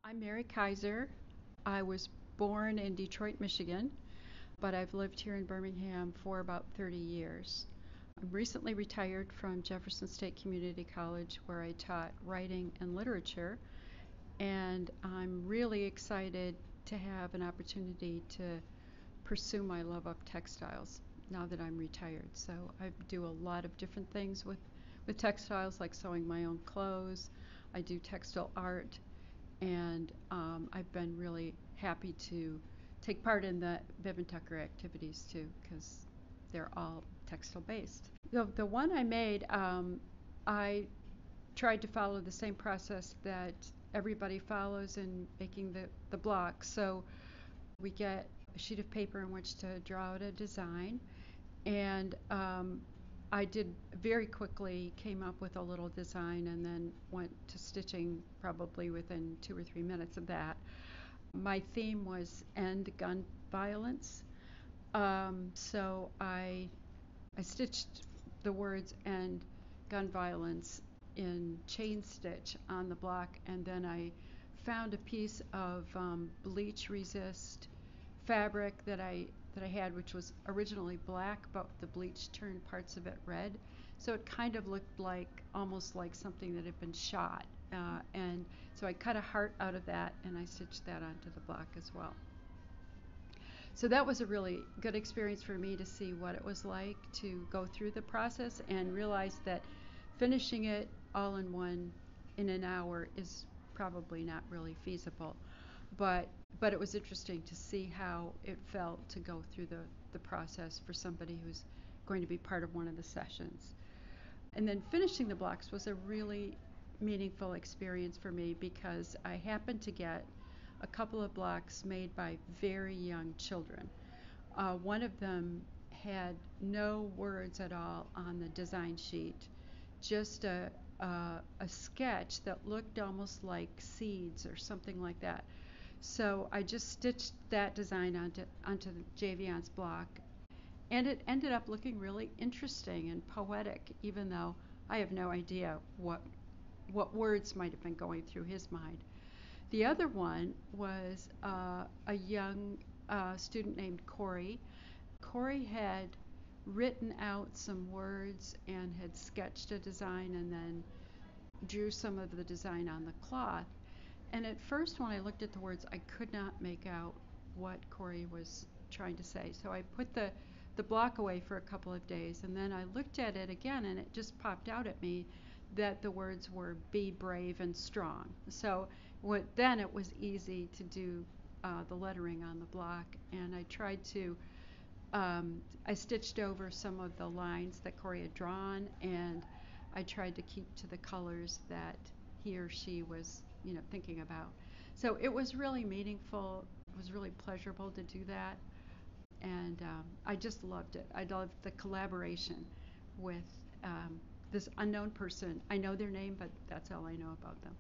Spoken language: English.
I'm Mary Kaiser. I was born in Detroit, Michigan, but I've lived here in Birmingham for about 30 years. I'm recently retired from Jefferson State Community College, where I taught writing and literature, and I'm really excited to have an opportunity to pursue my love of textiles now that I'm retired. So I do a lot of different things with textiles, like sewing my own clothes. I do textile art, and I've been really happy to take part in the Bib Tucker activities too, because they're all textile based. The one I made, I tried to follow the same process that everybody follows in making the block. So we get a sheet of paper in which to draw out a design, and I did very quickly came up with a little design and then went to stitching probably within 2 or 3 minutes of that. My theme was end gun violence. So I stitched the words end gun violence in chain stitch on the block, and then I found a piece of bleach resist fabric that I had, which was originally black, but the bleach turned parts of it red, so it kind of looked like almost like something that had been shot, and so I cut a heart out of that and I stitched that onto the block as well. So that was a really good experience for me to see what it was like to go through the process and realize that finishing it all in an hour is probably not really feasible, but it was interesting to see how it felt to go through the process for somebody who's going to be part of one of the sessions. And then finishing the blocks was a really meaningful experience for me, because I happened to get a couple of blocks made by very young children. One of them had no words at all on the design sheet, just a sketch that looked almost like seeds or something like that. So I just stitched that design onto the Javion's block, and it ended up looking really interesting and poetic, even though I have no idea what words might have been going through his mind. The other one was a young student named Corey. Corey had written out some words and had sketched a design and then drew some of the design on the cloth. And at first, when I looked at the words, I could not make out what Corey was trying to say. So I put the block away for a couple of days, and then I looked at it again, and it just popped out at me that the words were "be brave and strong." So then it was easy to do the lettering on the block, and I tried to I stitched over some of the lines that Corey had drawn, and I tried to keep to the colors that he or she was thinking about. So it was really meaningful. It was really pleasurable to do that, and I just loved it. I loved the collaboration with this unknown person. I know their name, but that's all I know about them.